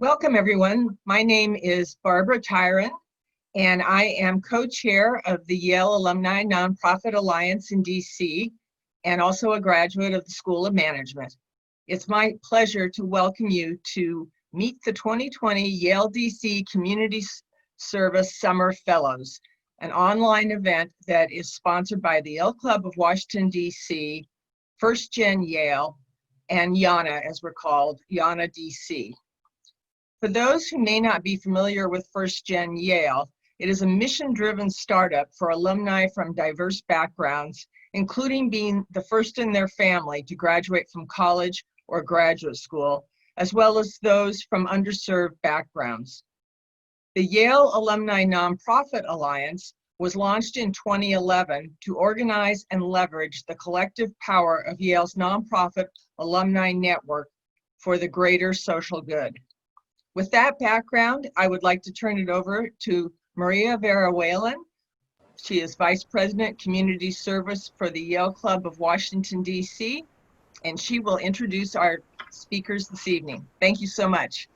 Welcome, everyone. My name is Barbara Tyron, and I am co-chair of the Yale Alumni Nonprofit Alliance in DC, and also a graduate of the School of Management. It's my pleasure to welcome you to meet the 2020 Yale DC Community Service Summer Fellows, an online event that is sponsored by the Yale Club of Washington, DC, First Gen Yale, and YANA, as we're called, YANA DC. For those who may not be familiar with First Gen Yale, it is a mission-driven startup for alumni from diverse backgrounds, including being the first in their family to graduate from college or graduate school, as well as those from underserved backgrounds. The Yale Alumni Nonprofit Alliance was launched in 2011 to organize and leverage the collective power of Yale's nonprofit alumni network for the greater social good. With that background, I would like to turn it over to Maria Vera Whalen. She is Vice President, Community Service for the Yale Club of Washington, DC, and she will introduce our speakers this evening. Thank you so much.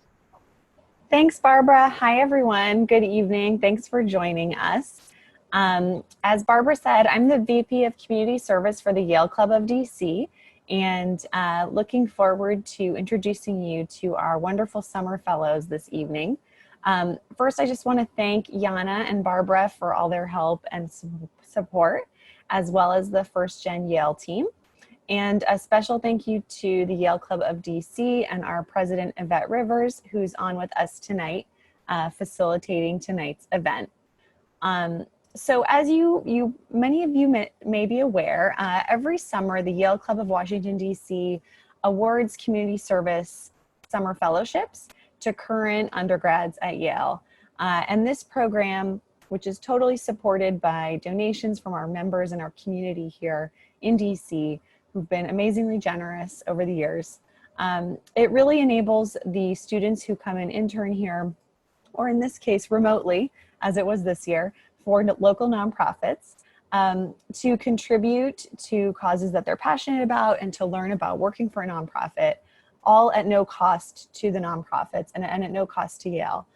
Thanks, Barbara. Hi, everyone. Good evening. Thanks for joining us. As Barbara said, I'm the VP of Community Service for the Yale Club of DC, and looking forward to introducing you to our wonderful summer fellows this evening. First, I just want to thank Yana and Barbara for all their help and support, as well as the First Gen Yale team. And a special thank you to the Yale Club of DC and our president, Yvette Rivers, who's on with us tonight, facilitating tonight's event. So as many of you may be aware, every summer the Yale Club of Washington, DC awards community service summer fellowships to current undergrads at Yale. And this program, which is totally supported by donations from our members and our community here in DC, who've been amazingly generous over the years. It really enables the students who come and intern here, or in this case, remotely, as it was this year, for local nonprofits, to contribute to causes that they're passionate about and to learn about working for a nonprofit, all at no cost to the nonprofits and at no cost to Yale.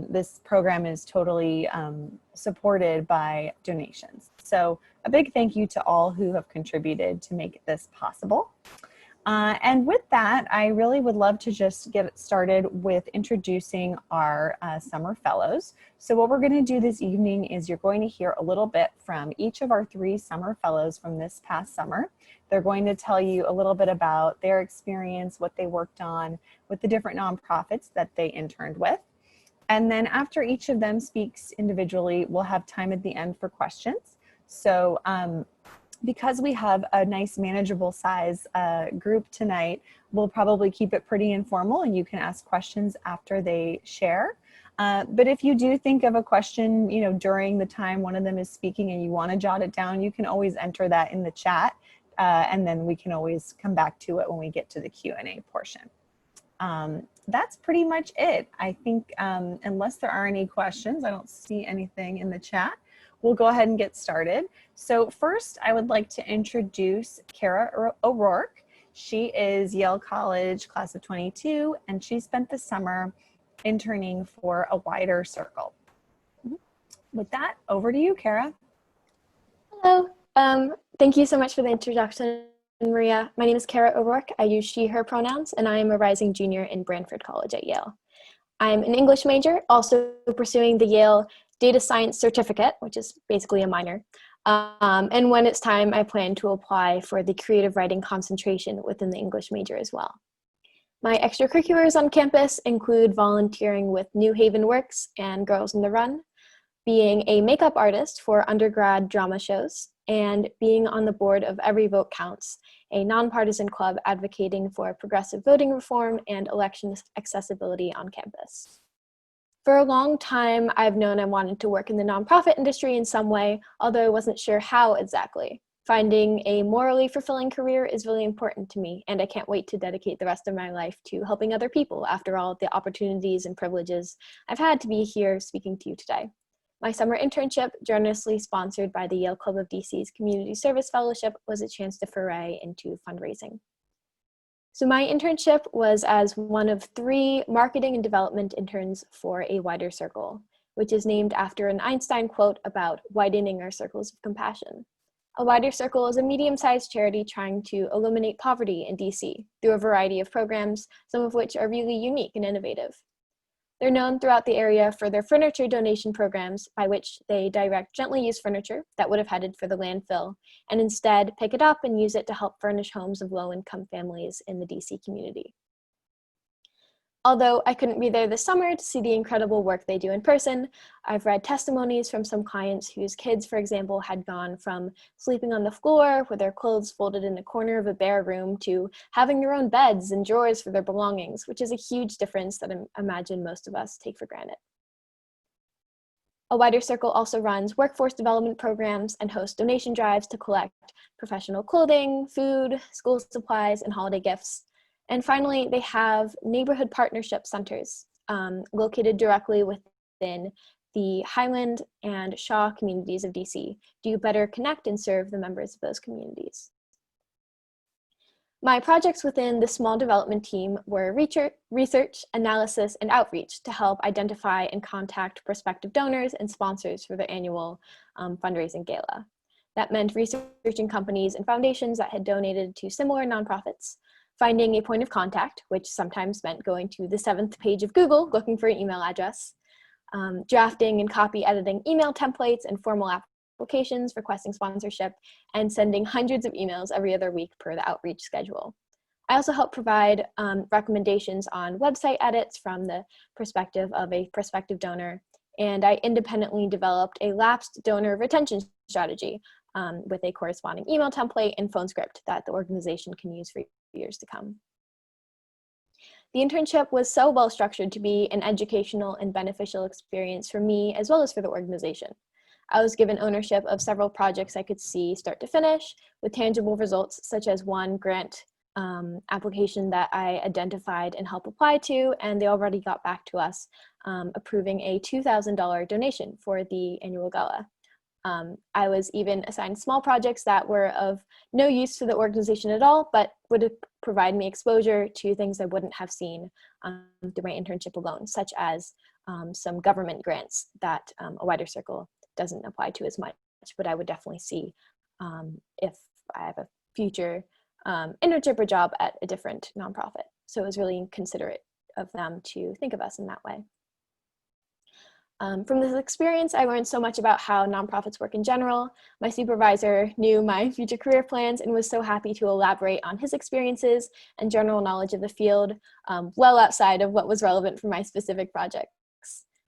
This program is totally supported by donations. So a big thank you to all who have contributed to make this possible. And with that, I really would love to just get started with introducing our summer fellows. So what we're going to do this evening is you're going to hear a little bit from each of our 3 summer fellows from this past summer. They're going to tell you a little bit about their experience, what they worked on with the different nonprofits that they interned with. And then after each of them speaks individually, we'll have time at the end for questions. So because we have a nice manageable size group tonight, we'll probably keep it pretty informal and you can ask questions after they share. But if you do think of a question, during the time one of them is speaking and you want to jot it down, you can always enter that in the chat and then we can always come back to it when we get to the Q&A portion. That's pretty much it. I think unless there are any questions, I don't see anything in the chat. We'll go ahead and get started. So first, I would like to introduce Kara O'Rourke. She is Yale College class of 22, and she spent the summer interning for a wider circle. With that, over to you, Kara. Hello. Thank you so much for the introduction, Maria. My name is Kara O'Rourke. I use she, her pronouns, and I am a rising junior in Branford College at Yale. I'm an English major, also pursuing the Yale Data Science Certificate, which is basically a minor. And when it's time, I plan to apply for the creative writing concentration within the English major as well. My extracurriculars on campus include volunteering with New Haven Works and Girls in the Run, being a makeup artist for undergrad drama shows, and being on the board of Every Vote Counts, a nonpartisan club advocating for progressive voting reform and election accessibility on campus. For a long time, I've known I wanted to work in the nonprofit industry in some way, although I wasn't sure how exactly. Finding a morally fulfilling career is really important to me, and I can't wait to dedicate the rest of my life to helping other people after all the opportunities and privileges I've had to be here speaking to you today. My summer internship, generously sponsored by the Yale Club of DC's Community Service Fellowship, was a chance to foray into fundraising. So my internship was as one of 3 marketing and development interns for a wider circle, which is named after an Einstein quote about widening our circles of compassion. A Wider Circle is a medium-sized charity trying to eliminate poverty in DC through a variety of programs, some of which are really unique and innovative. They're known throughout the area for their furniture donation programs, by which they direct gently used furniture that would have headed for the landfill, and instead pick it up and use it to help furnish homes of low-income families in the DC community. Although I couldn't be there this summer to see the incredible work they do in person, I've read testimonies from some clients whose kids, for example, had gone from sleeping on the floor with their clothes folded in a corner of a bare room to having their own beds and drawers for their belongings, which is a huge difference that I imagine most of us take for granted. A Wider Circle also runs workforce development programs and hosts donation drives to collect professional clothing, food, school supplies, and holiday gifts. And finally, they have neighborhood partnership centers located directly within the Highland and Shaw communities of DC to better connect and serve the members of those communities. My projects within the small development team were research, analysis, and outreach to help identify and contact prospective donors and sponsors for the annual fundraising gala. That meant researching companies and foundations that had donated to similar nonprofits, finding a point of contact, which sometimes meant going to the 7th page of Google looking for an email address, drafting and copy editing email templates and formal applications requesting sponsorship, and sending hundreds of emails every other week per the outreach schedule. I also help provide recommendations on website edits from the perspective of a prospective donor, and I independently developed a lapsed donor retention strategy with a corresponding email template and phone script that the organization can use for years to come. The internship was so well structured to be an educational and beneficial experience for me as well as for the organization. I was given ownership of several projects I could see start to finish with tangible results, such as one grant application that I identified and helped apply to, and they already got back to us approving a $2,000 donation for the annual gala. I was even assigned small projects that were of no use to the organization at all, but would provide me exposure to things I wouldn't have seen through my internship alone, such as some government grants that A Wider Circle doesn't apply to as much, but I would definitely see if I have a future internship or job at a different nonprofit. So it was really considerate of them to think of us in that way. From this experience, I learned so much about how nonprofits work in general. My supervisor knew my future career plans and was so happy to elaborate on his experiences and general knowledge of the field, well outside of what was relevant for my specific projects.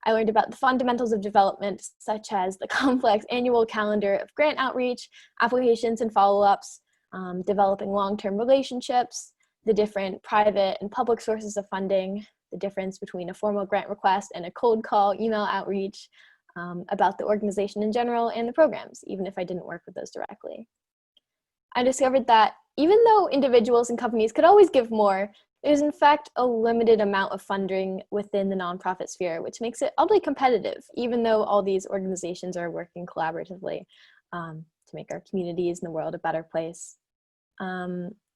I learned about the fundamentals of development, such as the complex annual calendar of grant outreach, applications and follow-ups, developing long-term relationships, the different private and public sources of funding, the difference between a formal grant request and a cold call email outreach, about the organization in general and the programs, even if I didn't work with those directly. I discovered that even though individuals and companies could always give more, there's in fact a limited amount of funding within the nonprofit sphere, which makes it oddly competitive, even though all these organizations are working collaboratively to make our communities and the world a better place.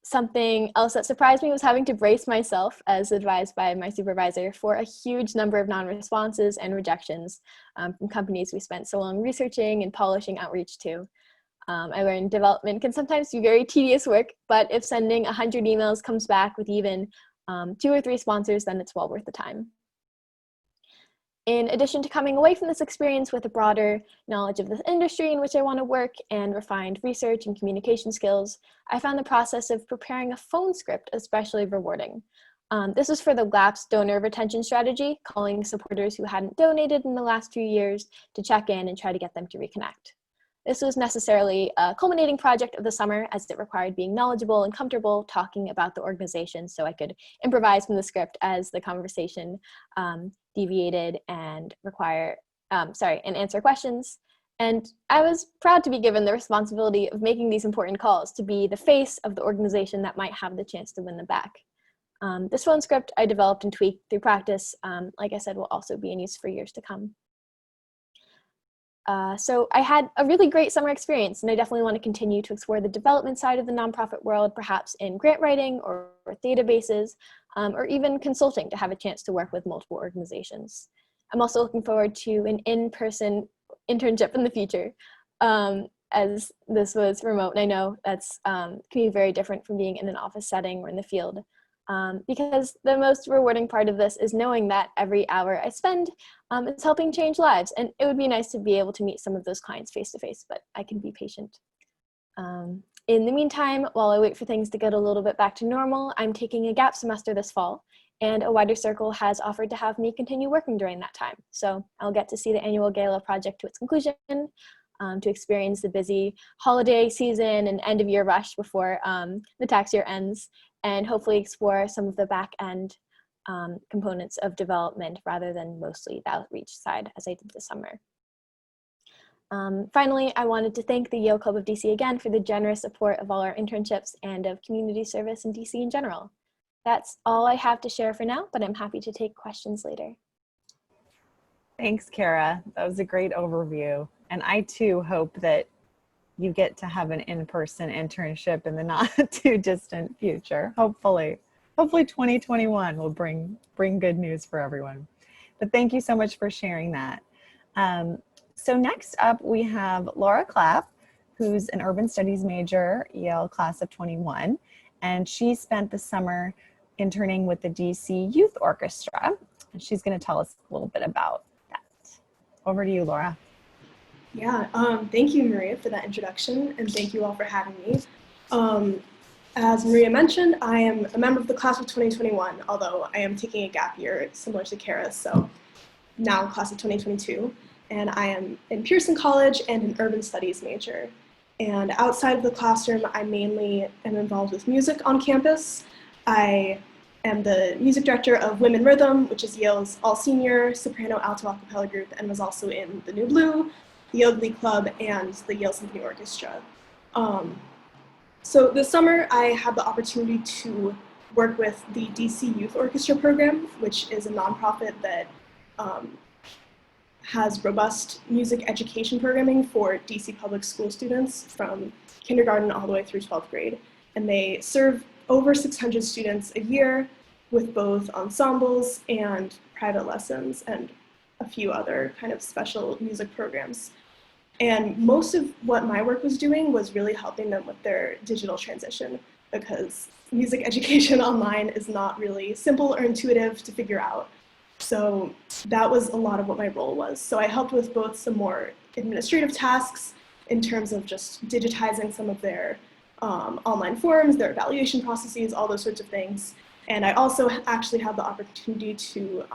Something else that surprised me was having to brace myself, as advised by my supervisor, for a huge number of non-responses and rejections from companies we spent so long researching and polishing outreach to. I learned development can sometimes be very tedious work, but if sending 100 emails comes back with even 2 or 3 sponsors, then it's well worth the time. In addition to coming away from this experience with a broader knowledge of the industry in which I want to work and refined research and communication skills, I found the process of preparing a phone script especially rewarding. This was for the lapsed donor retention strategy, calling supporters who hadn't donated in the last few years to check in and try to get them to reconnect. This was necessarily a culminating project of the summer, as it required being knowledgeable and comfortable talking about the organization, so I could improvise from the script as the conversation deviated and and answer questions. And I was proud to be given the responsibility of making these important calls, to be the face of the organization that might have the chance to win them back. This phone script I developed and tweaked through practice, like I said, will also be in use for years to come. So I had a really great summer experience, and I definitely want to continue to explore the development side of the nonprofit world, perhaps in grant writing or databases, or even consulting to have a chance to work with multiple organizations. I'm also looking forward to an in-person internship in the future, as this was remote, and I know that's can be very different from being in an office setting or in the field. Because the most rewarding part of this is knowing that every hour I spend is helping change lives. And it would be nice to be able to meet some of those clients face to face, but I can be patient. In the meantime, while I wait for things to get a little bit back to normal, I'm taking a gap semester this fall, and a wider circle has offered to have me continue working during that time. So I'll get to see the annual gala project to its conclusion, to experience the busy holiday season and end of year rush before the tax year ends, and hopefully explore some of the back end components of development rather than mostly the outreach side as I did this summer. Finally, I wanted to thank the Yale Club of DC again for the generous support of all our internships and of community service in DC in general. That's all I have to share for now, but I'm happy to take questions later. Thanks, Kara. That was a great overview. And I too hope that you get to have an in-person internship in the not too distant future. Hopefully 2021 will bring good news for everyone. But thank you so much for sharing that. So next up we have Laura Clapp, who's an urban studies major, Yale class of 21, and she spent the summer interning with the DC Youth Orchestra. And she's going to tell us a little bit about that. Over to you, Laura. Yeah, thank you, Maria, for that introduction, and thank you all for having me. As Maria mentioned, I am a member of the class of 2021, although I am taking a gap year similar to Kara, so now class of 2022. And I am in Pearson College and an urban studies major. And outside of the classroom, I mainly am involved with music on campus. I am the music director of Women Rhythm, which is Yale's all-senior soprano alto a cappella group, and was also in the New Blue, the Yale Glee Club, and the Yale Symphony Orchestra. So this summer, I had the opportunity to work with the DC Youth Orchestra program, which is a nonprofit that has robust music education programming for DC public school students from kindergarten all the way through 12th grade. And they serve over 600 students a year with both ensembles and private lessons and a few other kind of special music programs. And most of what my work was doing was really helping them with their digital transition, because music education online is not really simple or intuitive to figure out. So that was a lot of what my role was. So I helped with both some more administrative tasks in terms of just digitizing some of their online forms, their evaluation processes, all those sorts of things. And I also actually had the opportunity to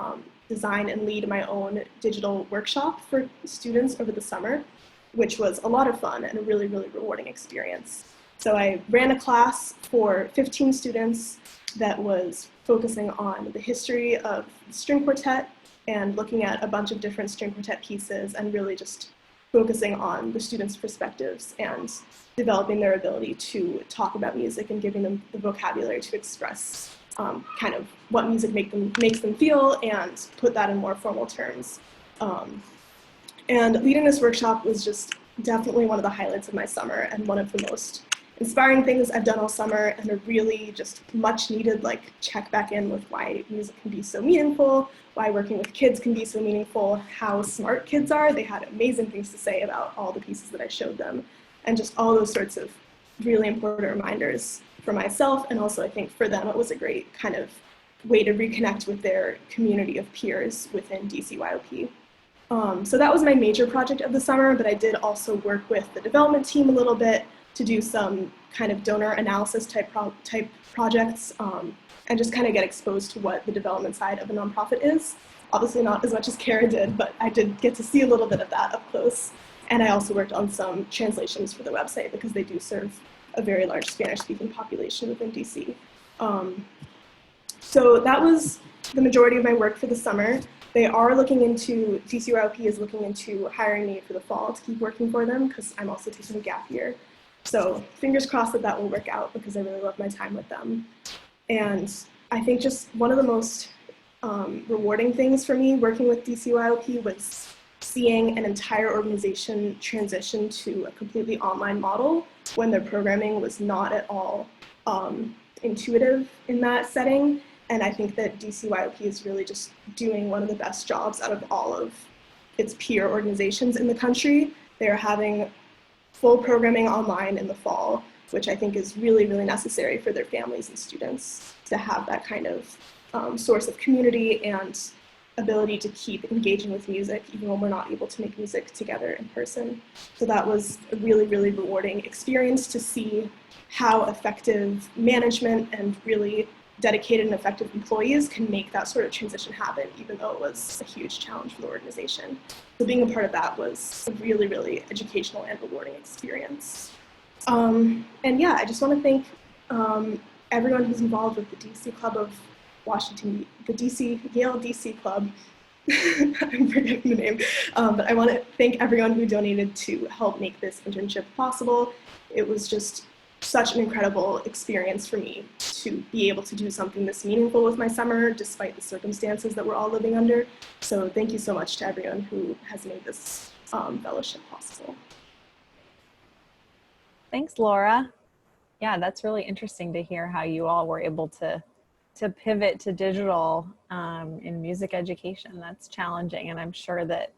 design and lead my own digital workshop for students over the summer, which was a lot of fun and a really, really rewarding experience. So I ran a class for 15 students that was focusing on the history of the string quartet and looking at a bunch of different string quartet pieces and really just focusing on the students' perspectives and developing their ability to talk about music and giving them the vocabulary to express kind of what music makes them feel and put that in more formal terms. And leading this workshop was just definitely one of the highlights of my summer and one of the most inspiring things I've done all summer, and a really just much needed like check back in with why music can be so meaningful, why working with kids can be so meaningful, how smart kids are. They had amazing things to say about all the pieces that I showed them, and just all those sorts of really important reminders for myself, and also I think for them it was a great kind of way to reconnect with their community of peers within DCYOP. So that was my major project of the summer, but I did also work with the development team a little bit to do some kind of donor analysis type projects and just kind of get exposed to what the development side of a nonprofit is. Obviously not as much as Kara did, but I did get to see a little bit of that up close. And I also worked on some translations for the website because they do serve a very large Spanish-speaking population within DC. So that was the majority of my work for the summer. They are looking into, DCYOP is looking into hiring me for the fall to keep working for them because I'm also taking a gap year. So fingers crossed that that will work out because I really love my time with them. And I think just one of the most rewarding things for me working with DCYOP was seeing an entire organization transition to a completely online model when their programming was not at all intuitive in that setting. And I think that DCYOP is really just doing one of the best jobs out of all of its peer organizations in the country. They're having full programming online in the fall, which I think is really, really necessary for their families and students to have that kind of source of community and ability to keep engaging with music even when we're not able to make music together in person. So that was a really, really rewarding experience to see how effective management and really dedicated and effective employees can make that sort of transition happen, even though it was a huge challenge for the organization. So being a part of that was a really, really educational and rewarding experience. And yeah, I just want to thank everyone who's involved with the DC Club of Washington, the Yale DC Club. I'm forgetting the name, but I want to thank everyone who donated to help make this internship possible. It was just such an incredible experience for me to be able to do something this meaningful with my summer, despite the circumstances that we're all living under. So thank you so much to everyone who has made this fellowship possible. Thanks, Laura. Yeah, that's really interesting to hear how you all were able to pivot to digital in music education. That's challenging, and I'm sure that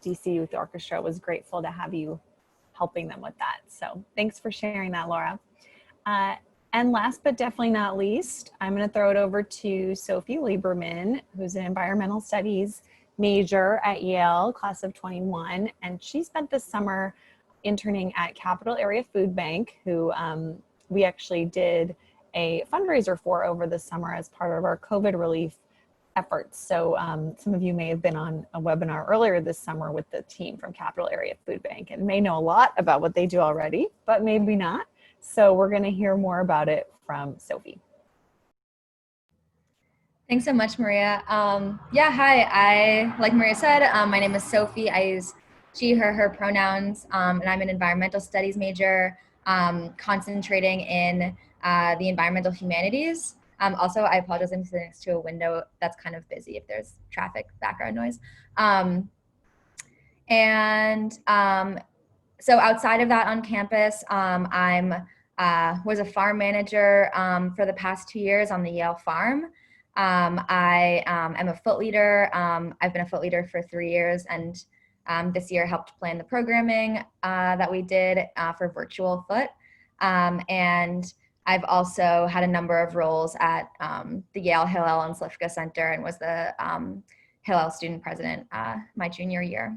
DC Youth Orchestra was grateful to have you helping them with that. So thanks for sharing that, Laura. And last but definitely not least, I'm going to throw it over to Sophie Lieberman, who's an environmental studies major at Yale, class of 21, and she spent this summer interning at Capital Area Food Bank, who we actually did a fundraiser for over the summer as part of our COVID relief efforts. So some of you may have been on a webinar earlier this summer with the team from Capital Area Food Bank and may know a lot about what they do already, but maybe not. So we're going to hear more about it from Sophie. Thanks so much, Maria. Yeah, hi. Like Maria said, my name is Sophie. I use she, her pronouns, and I'm an environmental studies major, concentrating in the environmental humanities. Also, I apologize, I'm sitting next to a window that's kind of busy if there's traffic background noise. So outside of that on campus, I was a farm manager for the past 2 years on the Yale farm. I am a foot leader. I've been a foot leader for 3 years, and this year helped plan the programming that we did for virtual foot. And I've also had a number of roles at the Yale Hillel and Slifka Center, and was the Hillel student president my junior year.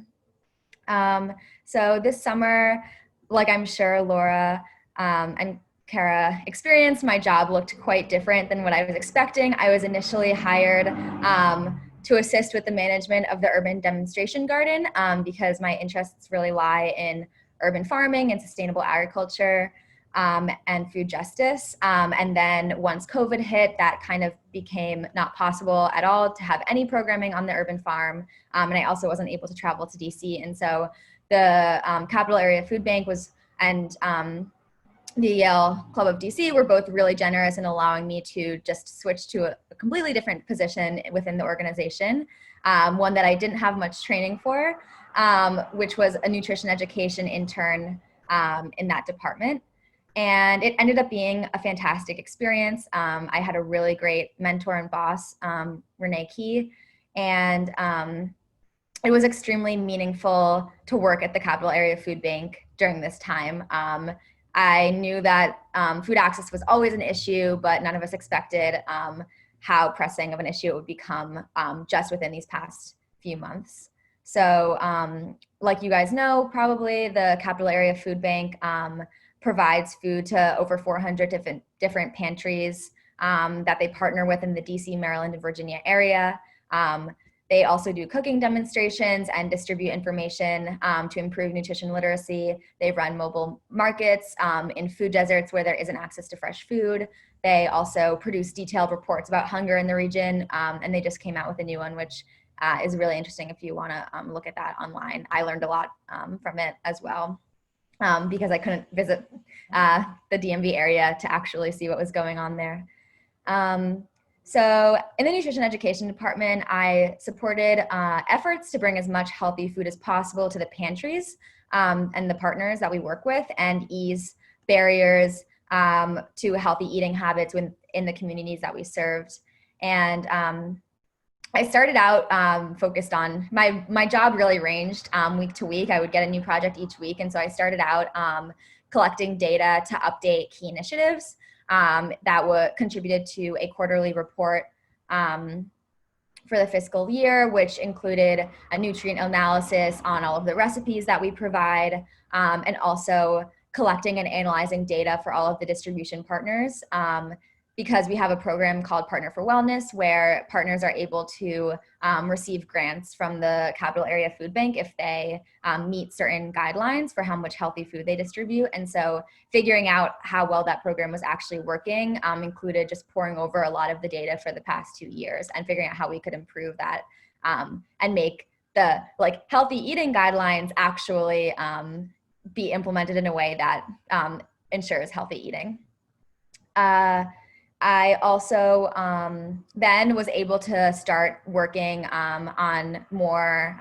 So this summer, like I'm sure Laura and Kara experienced, my job looked quite different than what I was expecting. I was initially hired to assist with the management of the urban demonstration garden because my interests really lie in urban farming and sustainable agriculture and food justice. And then once COVID hit, that kind of became not possible at all to have any programming on the urban farm. And I also wasn't able to travel to DC. And so the Capital Area Food Bank and the Yale Club of DC were both really generous in allowing me to just switch to a completely different position within the organization, one that I didn't have much training for, which was a nutrition education intern in that department. And it ended up being a fantastic experience. I had a really great mentor and boss, Renee Key, and it was extremely meaningful to work at the Capital Area Food Bank during this time. I knew that food access was always an issue, but none of us expected how pressing of an issue it would become just within these past few months. So like you guys know, probably the Capital Area Food Bank provides food to over 400 different pantries that they partner with in the DC, Maryland, and Virginia area. They also do cooking demonstrations and distribute information to improve nutrition literacy. They run mobile markets in food deserts where there isn't access to fresh food. They also produce detailed reports about hunger in the region, and they just came out with a new one, which is really interesting if you want to look at that online. I learned a lot from it as well because I couldn't visit the DMV area to actually see what was going on there. So in the nutrition education department, I supported efforts to bring as much healthy food as possible to the pantries and the partners that we work with, and ease barriers to healthy eating habits in the communities that we served. And I started out focused on, my job really ranged week to week. I would get a new project each week. And so I started out collecting data to update key initiatives that were contributed to a quarterly report for the fiscal year, which included a nutrient analysis on all of the recipes that we provide, and also collecting and analyzing data for all of the distribution partners, because we have a program called Partner for Wellness, where partners are able to receive grants from the Capital Area Food Bank if they meet certain guidelines for how much healthy food they distribute. And so figuring out how well that program was actually working included just poring over a lot of the data for the past 2 years and figuring out how we could improve that and make the healthy eating guidelines actually be implemented in a way that ensures healthy eating. I also then was able to start working on more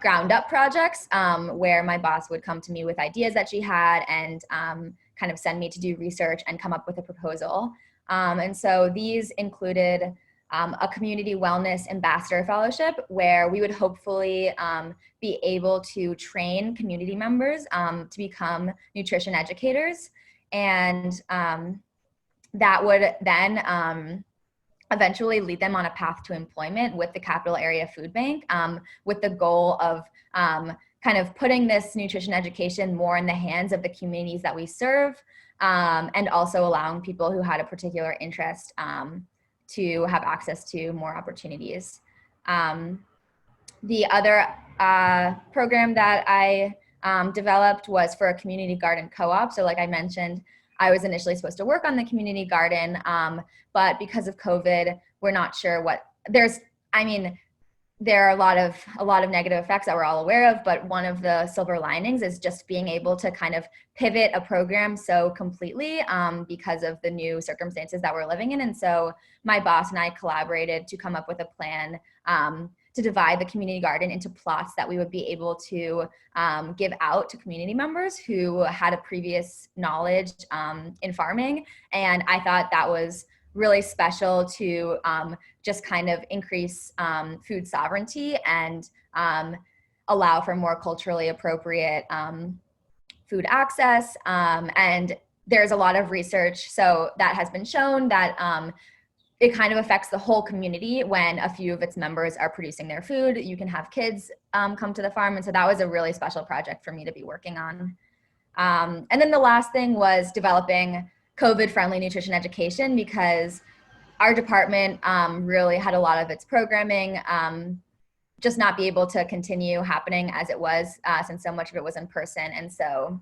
ground up projects where my boss would come to me with ideas that she had and kind of send me to do research and come up with a proposal. And so these included a community wellness ambassador fellowship, where we would hopefully be able to train community members to become nutrition educators. And that would then eventually lead them on a path to employment with the Capital Area Food Bank, with the goal of kind of putting this nutrition education more in the hands of the communities that we serve, and also allowing people who had a particular interest to have access to more opportunities. The other program that I developed was for a community garden co-op. So like I mentioned, I was initially supposed to work on the community garden, but because of COVID, we're not sure what there are a lot of negative effects that we're all aware of, but one of the silver linings is just being able to kind of pivot a program so completely because of the new circumstances that we're living in. And so my boss and I collaborated to come up with a plan to divide the community garden into plots that we would be able to give out to community members who had a previous knowledge in farming. And I thought that was really special to just kind of increase food sovereignty and allow for more culturally appropriate food access. And there's a lot of research, so that has been shown that it kind of affects the whole community when a few of its members are producing their food. You can have kids come to the farm. And so that was a really special project for me to be working on. And then the last thing was developing COVID-friendly nutrition education, because our department really had a lot of its programming just not be able to continue happening as it was since so much of it was in person. And so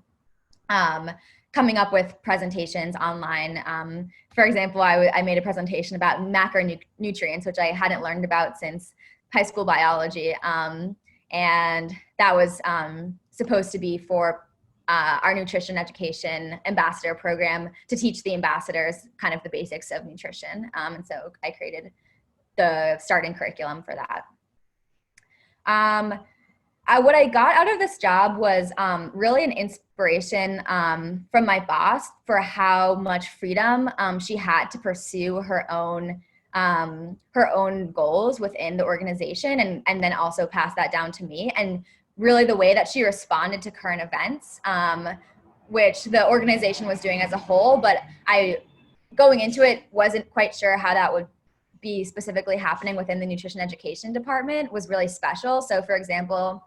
coming up with presentations online. For example, I made a presentation about macronutrients, which I hadn't learned about since high school biology. And that was supposed to be for our nutrition education ambassador program to teach the ambassadors kind of the basics of nutrition. And so I created the starting curriculum for that. What I got out of this job was really an inspiration from my boss for how much freedom she had to pursue her own goals within the organization, and then also pass that down to me. And really the way that she responded to current events, which the organization was doing as a whole, but I, going into it, wasn't quite sure how that would be specifically happening within the nutrition education department, was really special. So for example,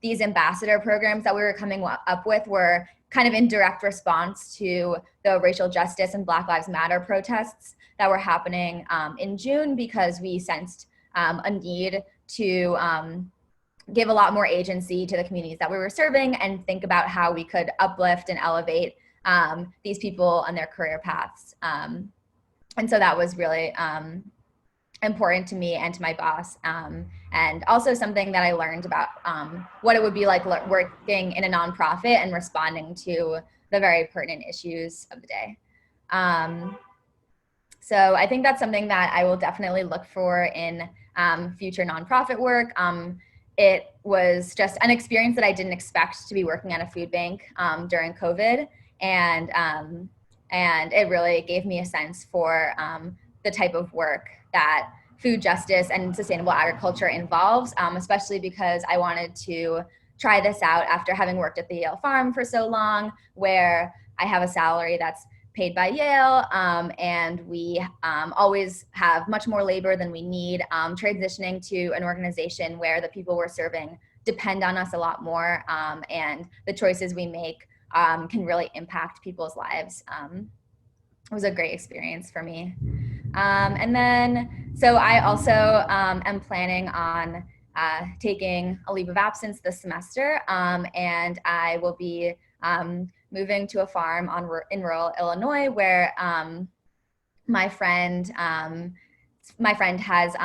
these ambassador programs that we were coming up with were kind of in direct response to the racial justice and Black Lives Matter protests that were happening in June, because we sensed a need to give a lot more agency to the communities that we were serving and think about how we could uplift and elevate these people on their career paths. And so that was really important to me and to my boss, and also something that I learned about what it would be like working in a nonprofit and responding to the very pertinent issues of the day. So I think that's something that I will definitely look for in future nonprofit work. It was just an experience that I didn't expect to be working at a food bank during COVID, and it really gave me a sense for the type of work that food justice and sustainable agriculture involves, especially because I wanted to try this out after having worked at the Yale farm for so long, where I have a salary that's paid by Yale, and we always have much more labor than we need. Transitioning to an organization where the people we're serving depend on us a lot more, and the choices we make can really impact people's lives. It was a great experience for me. And then, so I also am planning on taking a leave of absence this semester, and I will be moving to a farm in rural Illinois, where my friend has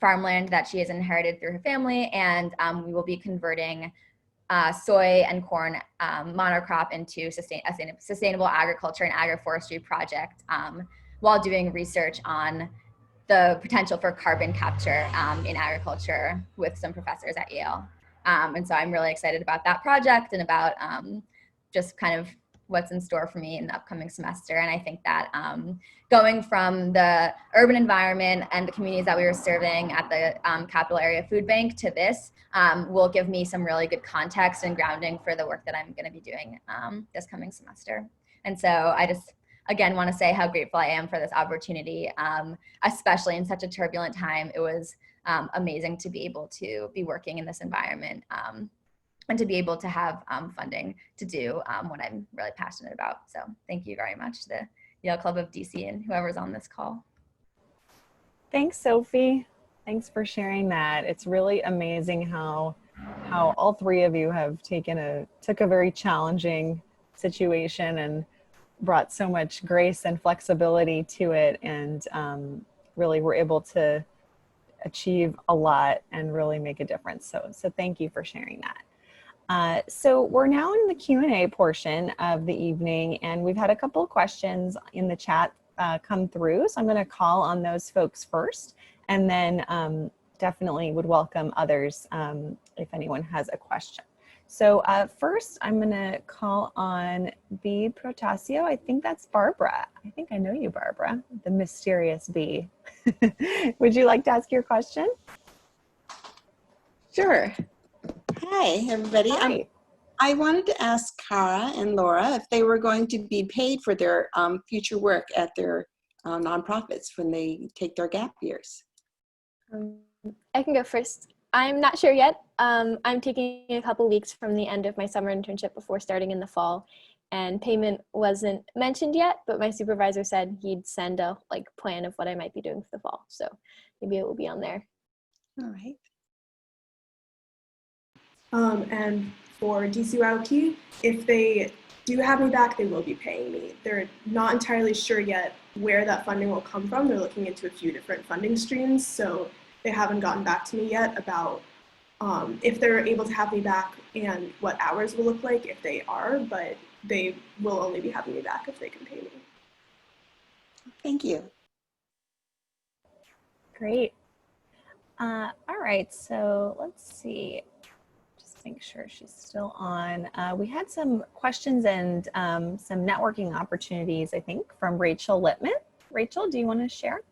farmland that she has inherited through her family, and we will be converting soy and corn monocrop into sustainable agriculture and agroforestry project, while doing research on the potential for carbon capture in agriculture with some professors at Yale. And so I'm really excited about that project and about just kind of what's in store for me in the upcoming semester. And I think that going from the urban environment and the communities that we were serving at the Capital Area Food Bank to this will give me some really good context and grounding for the work that I'm going to be doing this coming semester. And so I just, again, want to say how grateful I am for this opportunity, especially in such a turbulent time. It was amazing to be able to be working in this environment, and to be able to have funding to do what I'm really passionate about. So thank you very much to the Yale Club of DC and whoever's on this call. Thanks, Sophie. Thanks for sharing that. It's really amazing how all three of you have took a very challenging situation and brought so much grace and flexibility to it, and really were able to achieve a lot and really make a difference. So thank you for sharing that. So we're now in the Q&A portion of the evening, and we've had a couple of questions in the chat come through. So I'm going to call on those folks first, and then definitely would welcome others if anyone has a question. So first, I'm going to call on B. Protasio. I think that's Barbara. I think I know you, Barbara, the mysterious B. Would you like to ask your question? Sure. Hi, everybody. Hi. I wanted to ask Cara and Laura if they were going to be paid for their future work at their nonprofits when they take their gap years. I can go first. I'm not sure yet. I'm taking a couple weeks from the end of my summer internship before starting in the fall, and payment wasn't mentioned yet, but my supervisor said he'd send a plan of what I might be doing for the fall. So maybe it will be on there. All right. And for DCYLT, if they do have me back, they will be paying me. They're not entirely sure yet where that funding will come from. They're looking into a few different funding streams, so they haven't gotten back to me yet about if they're able to have me back and what hours will look like if they are, but they will only be having me back if they can pay me. Thank you. Great. All right, so let's see. Just make sure she's still on. We had some questions and some networking opportunities, I think, from Rachel Littman. Rachel, do you want to share?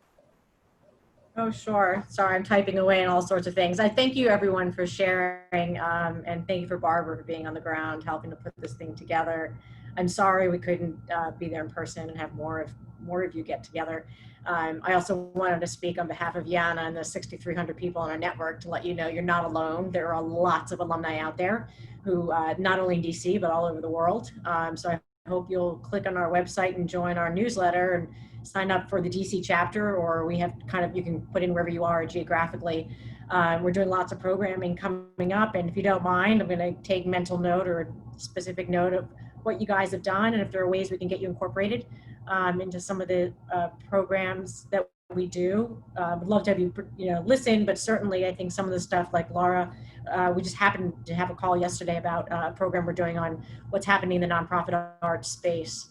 Oh, sure. Sorry, I'm typing away and all sorts of things. I thank you everyone for sharing, and thank you for Barbara for being on the ground, helping to put this thing together. I'm sorry we couldn't be there in person and have more of you get together. I also wanted to speak on behalf of Yana and the 6,300 people in our network to let you know you're not alone. There are lots of alumni out there who, not only in DC, but all over the world. So I hope you'll click on our website and join our newsletter and sign up for the DC chapter, or we have you can put in wherever you are geographically. We're doing lots of programming coming up, and if you don't mind, I'm going to take mental note or a specific note of what you guys have done, and if there are ways we can get you incorporated into some of the programs that we do. Would love to have you, listen, but certainly I think some of the stuff like Laura, we just happened to have a call yesterday about a program we're doing on what's happening in the nonprofit art space.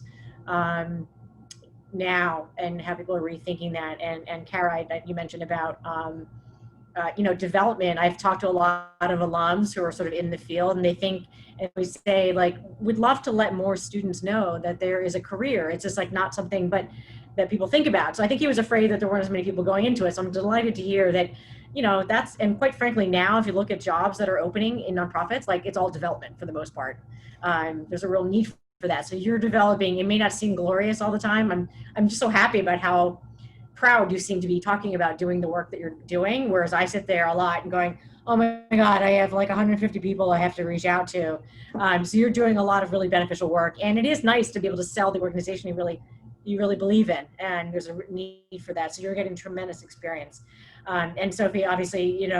now and how people are rethinking that. And Kara, you mentioned about, development. I've talked to a lot of alums who are sort of in the field, and they think, and we say, like, we'd love to let more students know that there is a career. It's just like not something but that people think about. So I think he was afraid that there weren't as many people going into it. So I'm delighted to hear that, that's, and quite frankly, now if you look at jobs that are opening in nonprofits, like, it's all development for the most part. There's a real need for that. So you're developing. It may not seem glorious all the time. I'm just so happy about how proud you seem to be talking about doing the work that you're doing, whereas I sit there a lot and going, oh my God, I have like 150 people I have to reach out to. So you're doing a lot of really beneficial work, and it is nice to be able to sell the organization you really believe in, and there's a need for that. So you're getting tremendous experience. And Sophie, obviously,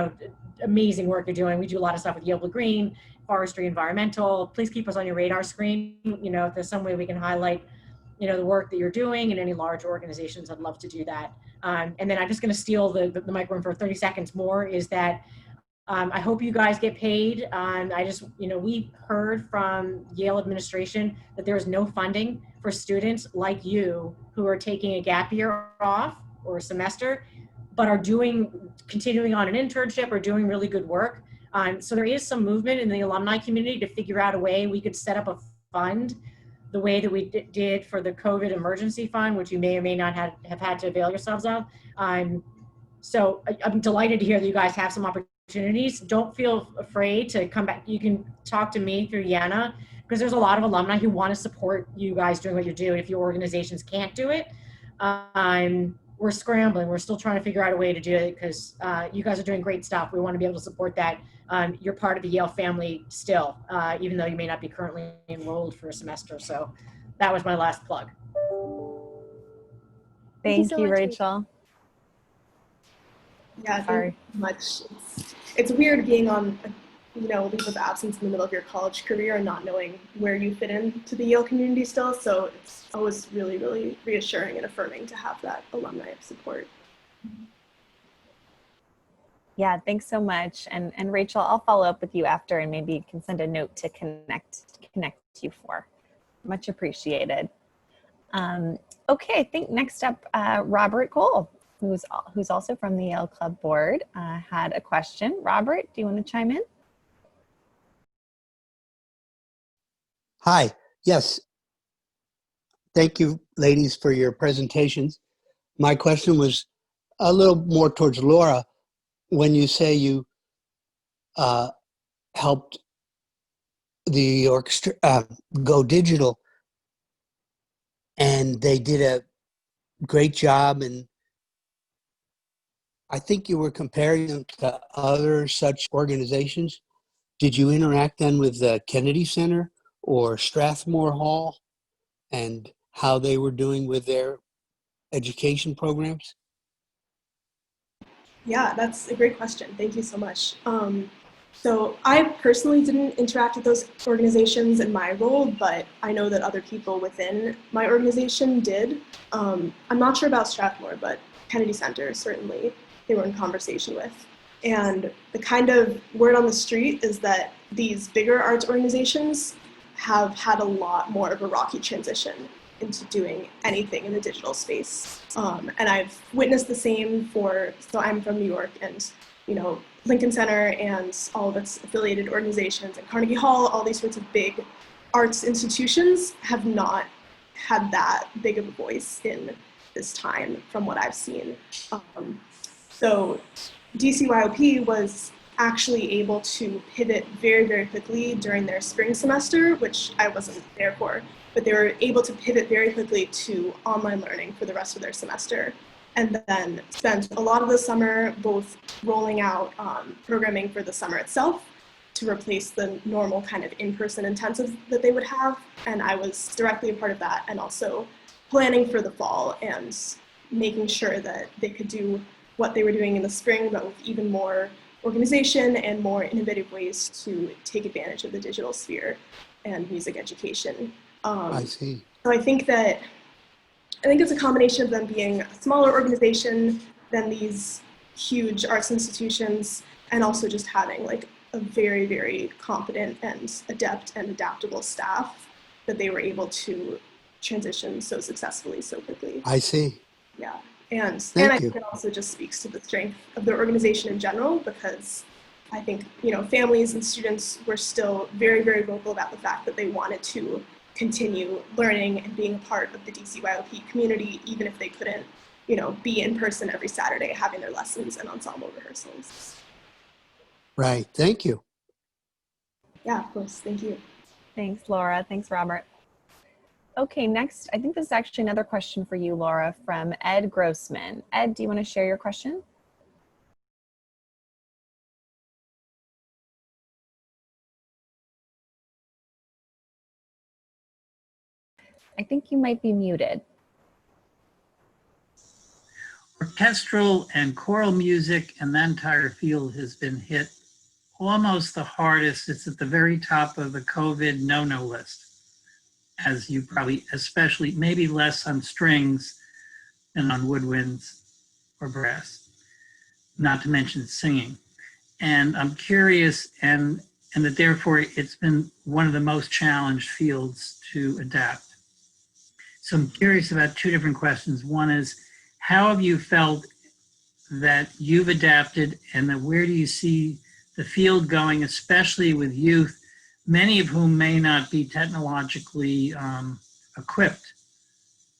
amazing work you're doing. We do a lot of stuff with Yale Blue Green, forestry, environmental. Please keep us on your radar screen. If there's some way we can highlight the work that you're doing in any large organizations, I'd love to do that. And then I'm just going to steal the microphone for 30 seconds more, is that I hope you guys get paid. We heard from Yale administration that there is no funding for students like you who are taking a gap year off or a semester, but are continuing on an internship or doing really good work. So there is some movement in the alumni community to figure out a way we could set up a fund the way that we did for the COVID emergency fund, which you may or may not have had to avail yourselves of. So I'm delighted to hear that you guys have some opportunities. Don't feel afraid to come back. You can talk to me through Yana, because there's a lot of alumni who want to support you guys doing what you're doing. If your organizations can't do it, we're scrambling. We're still trying to figure out a way to do it, because you guys are doing great stuff. We want to be able to support that. You're part of the Yale family still, even though you may not be currently enrolled for a semester. So that was my last plug. Thank so you, much, Rachel. Yeah, Sorry. thank you much. It's weird being on leave of absence in the middle of your college career and not knowing where you fit into the Yale community still. So it's always really, really reassuring and affirming to have that alumni support. Yeah, thanks so much. And Rachel, I'll follow up with you after, and maybe you can send a note to connect you for. Much appreciated. Okay, I think next up, Robert Cole, who's also from the Yale Club Board, had a question. Robert, do you want to chime in? Hi, yes. Thank you, ladies, for your presentations. My question was a little more towards Laura. When you say you helped the orchestra go digital, and they did a great job, and I think you were comparing them to other such organizations. Did you interact then with the Kennedy Center or Strathmore Hall, and how they were doing with their education programs? Yeah, that's a great question. Thank you so much. So I personally didn't interact with those organizations in my role, but I know that other people within my organization did. I'm not sure about Strathmore, but Kennedy Center, certainly they were in conversation with. And the kind of word on the street is that these bigger arts organizations have had a lot more of a rocky transition into doing anything in the digital space. And I've witnessed the same so I'm from New York, and Lincoln Center and all of its affiliated organizations and Carnegie Hall, all these sorts of big arts institutions have not had that big of a voice in this time from what I've seen. So DCYOP was actually able to pivot very, very quickly during their spring semester, which I wasn't there for, but they were able to pivot very quickly to online learning for the rest of their semester, and then spent a lot of the summer both rolling out programming for the summer itself to replace the normal kind of in-person intensive that they would have. And I was directly a part of that, and also planning for the fall and making sure that they could do what they were doing in the spring, but with even more organization and more innovative ways to take advantage of the digital sphere and music education. I see. So I think it's a combination of them being a smaller organization than these huge arts institutions, and also just having like a very, very competent and adept and adaptable staff that they were able to transitioned so successfully so quickly. I see. Yeah, and I Thank you. think it also just speaks to the strength of their organization in general, because I think, you know, families and students were still very, very vocal about the fact that they wanted to continue learning and being a part of the DCYOP community, even if they couldn't, you know, be in person every Saturday having their lessons and ensemble rehearsals. Right. Thank you. Yeah, of course. Thank you. Thanks, Laura. Thanks, Robert. Okay, next, I think this is actually another question for you, Laura, from Ed Grossman. Ed, do you want to share your question? I think you might be muted. Orchestral and choral music and the entire field has been hit almost the hardest. It's at the very top of the COVID no-no list, as you probably, especially maybe less on strings than on woodwinds or brass, not to mention singing. And I'm curious, and that therefore it's been one of the most challenged fields to adapt. So I'm curious about two different questions. One is, how have you felt that you've adapted, and that where do you see the field going, especially with youth, many of whom may not be technologically equipped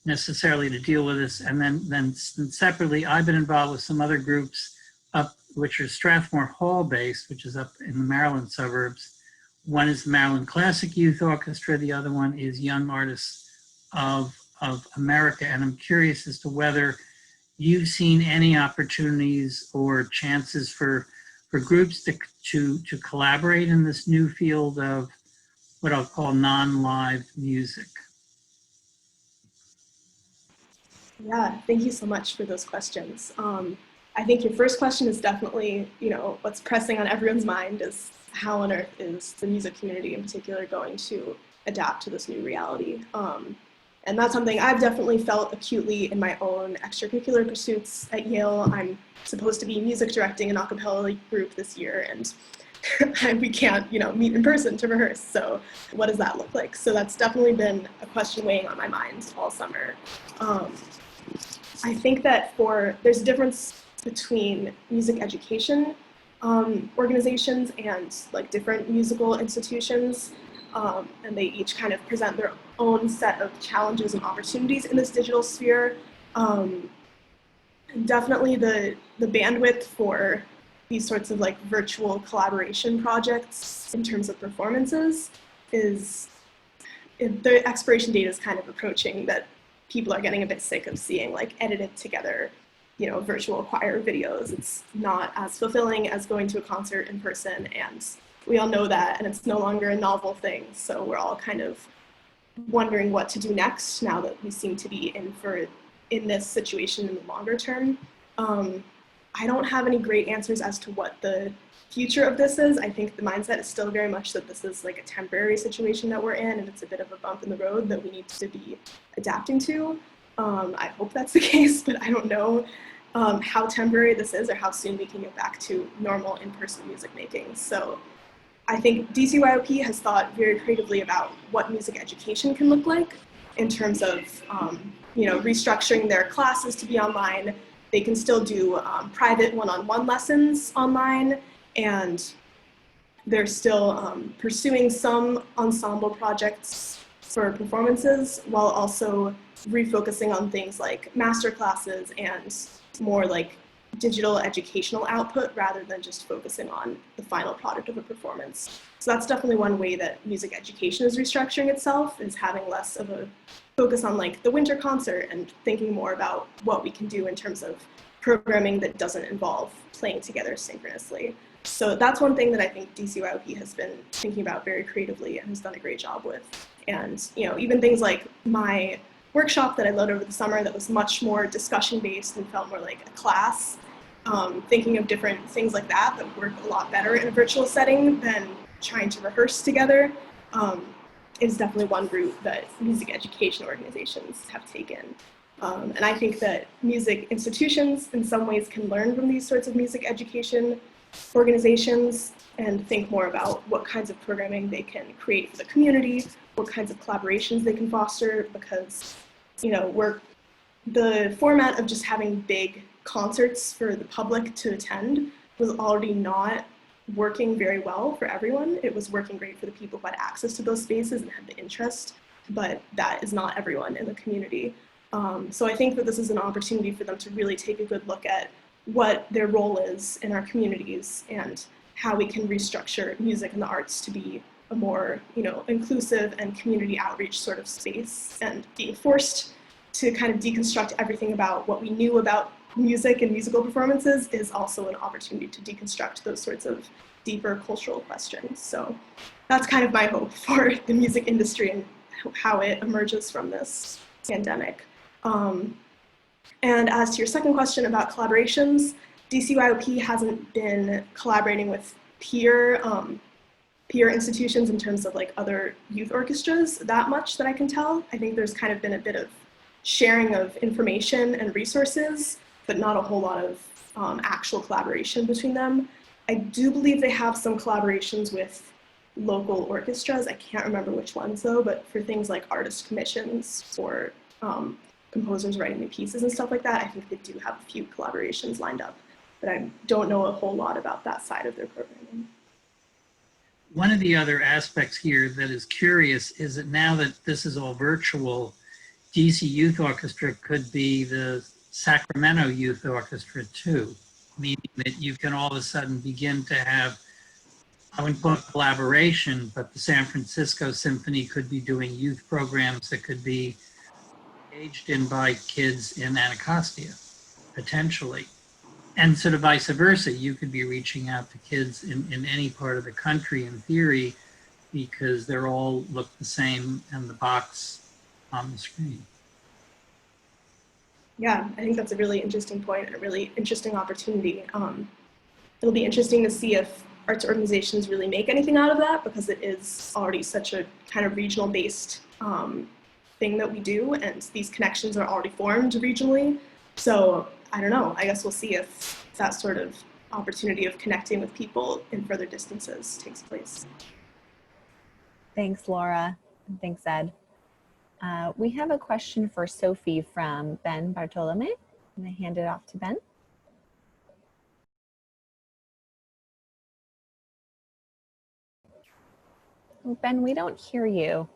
necessarily to deal with this? And then separately, I've been involved with some other groups up, which are Strathmore Hall based, which is up in the Maryland suburbs. One is the Maryland Classic Youth Orchestra. The other one is Young Artists of America. And I'm curious as to whether you've seen any opportunities or chances for groups to collaborate in this new field of what I'll call non-live music. Yeah, thank you so much for those questions. I think your first question is definitely, you know, what's pressing on everyone's mind is how on earth is the music community in particular going to adapt to this new reality? And that's something I've definitely felt acutely in my own extracurricular pursuits at Yale. I'm supposed to be music directing an a cappella group this year, and we can't, you know, meet in person to rehearse. So what does that look like? So that's definitely been a question weighing on my mind all summer. I think that there's a difference between music education organizations and like different musical institutions. And they each kind of present their own set of challenges and opportunities in this digital sphere. Definitely the bandwidth for these sorts of like virtual collaboration projects in terms of performances the expiration date is kind of approaching, that people are getting a bit sick of seeing like edited together, you know, virtual choir videos. It's not as fulfilling as going to a concert in person, and we all know that, and it's no longer a novel thing. So we're all kind of wondering what to do next now that we seem to be in this situation in the longer term. I don't have any great answers as to what the future of this is. I think the mindset is still very much that this is like a temporary situation that we're in, and it's a bit of a bump in the road that we need to be adapting to. I hope that's the case, but I don't know how temporary this is or how soon we can get back to normal in-person music making. So I think DCYOP has thought very creatively about what music education can look like in terms of you know, restructuring their classes to be online. They can still do private one-on-one lessons online, and they're still pursuing some ensemble projects for performances while also refocusing on things like master classes and more like digital educational output rather than just focusing on the final product of a performance. So that's definitely one way that music education is restructuring itself, is having less of a focus on like the winter concert and thinking more about what we can do in terms of programming that doesn't involve playing together synchronously. So that's one thing that I think DCYOP has been thinking about very creatively and has done a great job with. And, you know, even things like my workshop that I led over the summer that was much more discussion based and felt more like a class, thinking of different things like that that work a lot better in a virtual setting than trying to rehearse together, is definitely one route that music education organizations have taken. And I think that music institutions in some ways can learn from these sorts of music education organizations and think more about what kinds of programming they can create for the community what kinds of collaborations they can foster, because, you know, the format of just having big concerts for the public to attend was already not working very well for everyone. It was working great for the people who had access to those spaces and had the interest, but that is not everyone in the community. So I think that this is an opportunity for them to really take a good look at what their role is in our communities and how we can restructure music and the arts to be a more, you know, inclusive and community outreach sort of space. And being forced to kind of deconstruct everything about what we knew about music and musical performances is also an opportunity to deconstruct those sorts of deeper cultural questions. So that's kind of my hope for the music industry and how it emerges from this pandemic. And as to your second question about collaborations, DCYOP hasn't been collaborating with peer institutions in terms of like other youth orchestras that much that I can tell. I think there's kind of been a bit of sharing of information and resources, but not a whole lot of actual collaboration between them. I do believe they have some collaborations with local orchestras. I can't remember which ones though, but for things like artist commissions or composers writing new pieces and stuff like that, I think they do have a few collaborations lined up, but I don't know a whole lot about that side of their programming. One of the other aspects here that is curious is that now that this is all virtual, DC Youth Orchestra could be the Sacramento Youth Orchestra too, meaning that you can all of a sudden begin to have, I wouldn't call it collaboration, but the San Francisco Symphony could be doing youth programs that could be engaged in by kids in Anacostia, potentially. And sort of vice versa, you could be reaching out to kids in any part of the country in theory, because they're all look the same in the box on the screen. Yeah, I think that's a really interesting point and a really interesting opportunity. It'll be interesting to see if arts organizations really make anything out of that, because it is already such a kind of regional based thing that we do, and these connections are already formed regionally. So I don't know, I guess we'll see if that sort of opportunity of connecting with people in further distances takes place. Thanks, Laura. And thanks, Ed. We have a question for Sophie from Ben Bartolome. I'm going to hand it off to Ben. Oh, Ben, we don't hear you.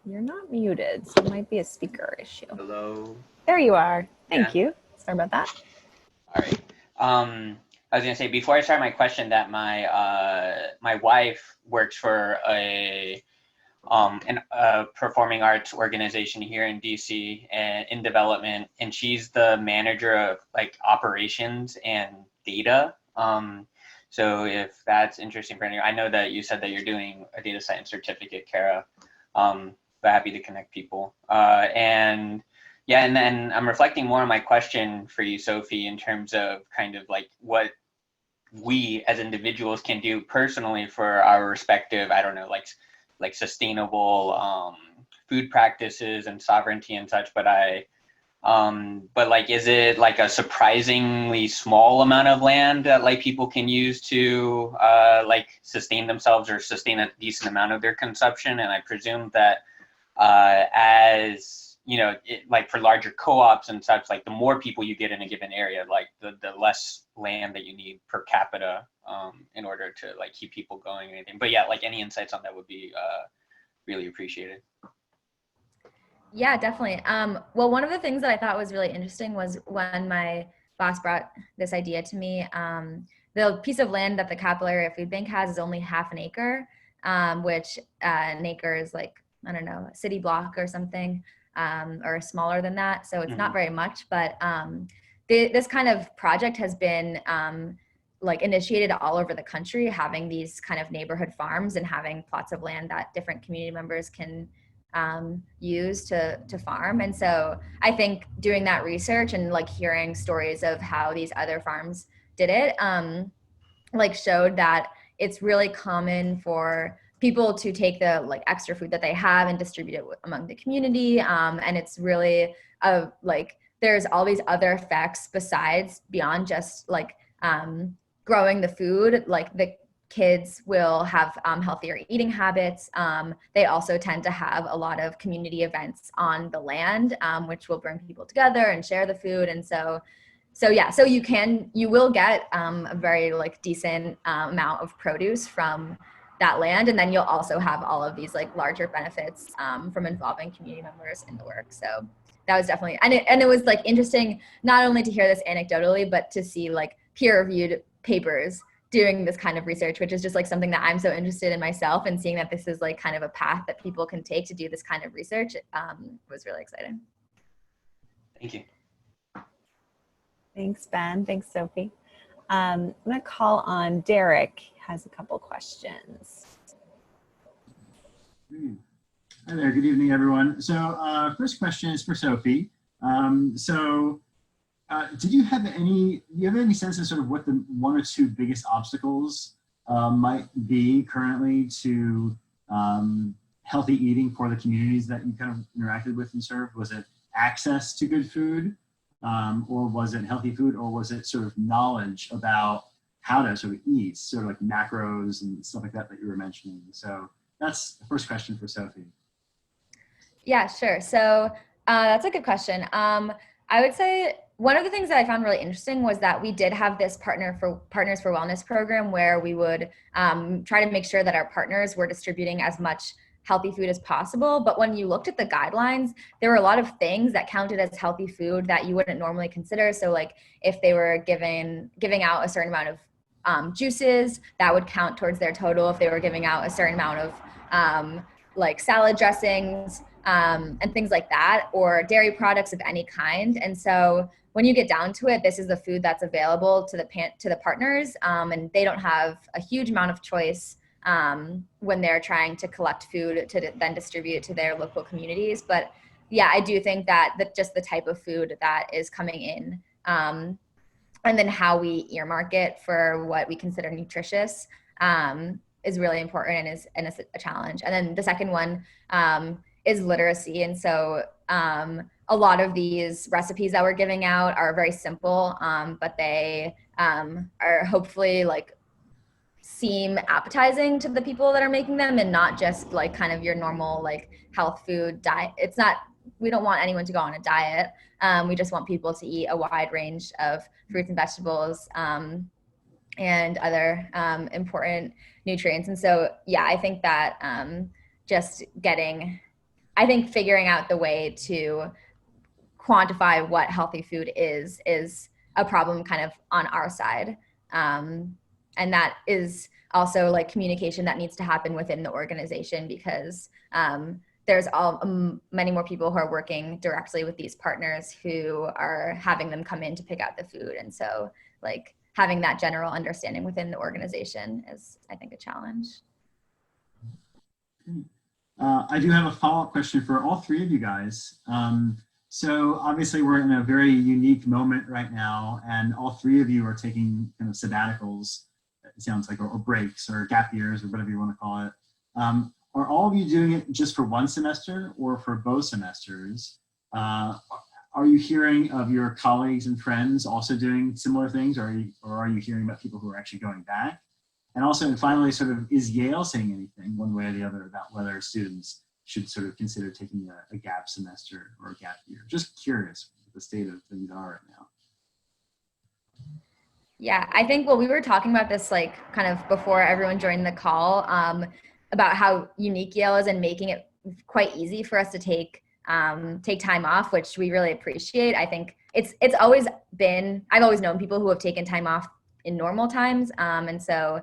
You're not muted, so it might be a speaker issue. Hello. There you are. Thank you. Sorry about that. All right. I was gonna say before I start my question that my wife works for a performing arts organization here in DC and in development, and she's the manager of like operations and data. So if that's interesting for anyone, I know that you said that you're doing a data science certificate, Kara. But happy to connect people. And yeah, and then I'm reflecting more on my question for you, Sophie, in terms of kind of like what we as individuals can do personally for our respective, I don't know, like sustainable food practices and sovereignty and such. But but like, is it like a surprisingly small amount of land that like people can use to like sustain themselves or sustain a decent amount of their consumption? And I presume that as you know, like for larger co-ops and such, like the more people you get in a given area, like the less land that you need per capita in order to like keep people going or anything. But yeah, like any insights on that would be really appreciated. Yeah, definitely. Well, one of the things that I thought was really interesting was when my boss brought this idea to me. The piece of land that the Capital Area Food Bank has is only half an acre, which an acre is like, I don't know, a city block or something, or smaller than that. So it's not very much, but this kind of project has been like initiated all over the country, having these kind of neighborhood farms and having plots of land that different community members can use to farm. And so I think doing that research and like hearing stories of how these other farms did it, like showed that it's really common for people to take the like extra food that they have and distribute it among the community. And it's really like there's all these other effects besides beyond just like growing the food, like the kids will have healthier eating habits. They also tend to have a lot of community events on the land, which will bring people together and share the food. And so you will get a very like decent amount of produce from that land. And then you'll also have all of these like larger benefits from involving community members in the work. So that was definitely, and it was like interesting, not only to hear this anecdotally, but to see like peer-reviewed papers doing this kind of research, which is just like something that I'm so interested in myself, and seeing that this is like kind of a path that people can take to do this kind of research was really exciting. Thank you. Thanks, Ben. Thanks, Sophie. I'm going to call on Derek. He has a couple questions. Hi there. Good evening, everyone. So first question is for Sophie. Do you have any sense of sort of what the one or two biggest obstacles might be currently to healthy eating for the communities that you kind of interacted with and served? Was it access to good food, or was it healthy food, or was it sort of knowledge about how to sort of eat, sort of like macros and stuff like that you were mentioning? So that's the first question for Sophie. Yeah, sure. So that's a good question. I would say one of the things that I found really interesting was that we did have this Partners for Wellness program where we would try to make sure that our partners were distributing as much healthy food as possible. But when you looked at the guidelines, there were a lot of things that counted as healthy food that you wouldn't normally consider. So like if they were giving out a certain amount of juices, that would count towards their total. If they were giving out a certain amount of like salad dressings and things like that, or dairy products of any kind. And so when you get down to it, this is the food that's available to the partners, and they don't have a huge amount of choice when they're trying to collect food to then distribute to their local communities. But yeah, I do think that just the type of food that is coming in, and then how we earmark it for what we consider nutritious, is really important and is a challenge. And then the second one is literacy. And so a lot of these recipes that we're giving out are very simple, but they are hopefully like seem appetizing to the people that are making them, and not just like kind of your normal like health food diet. It's not, we don't want anyone to go on a diet. We just want people to eat a wide range of fruits and vegetables and other important nutrients. And so, yeah, I think that figuring out the way to quantify what healthy food is a problem kind of on our side. And that is also like communication that needs to happen within the organization, because there's many more people who are working directly with these partners who are having them come in to pick out the food. And so like having that general understanding within the organization is, I think, a challenge. I do have a follow-up question for all three of you guys. So obviously we're in a very unique moment right now, and all three of you are taking kind of sabbaticals, it sounds like, or breaks or gap years or whatever you want to call it. Are all of you doing it just for one semester or for both semesters? Are you hearing of your colleagues and friends also doing similar things, or are you hearing about people who are actually going back? And also, and finally, sort of, is Yale saying anything one way or the other about whether students should sort of consider taking a gap semester or a gap year? Just curious what the state of things are right now. Yeah, I think, well, we were talking about this like kind of before everyone joined the call, about how unique Yale is and making it quite easy for us to take time off, which we really appreciate. I think it's always been, I've always known people who have taken time off in normal times. And so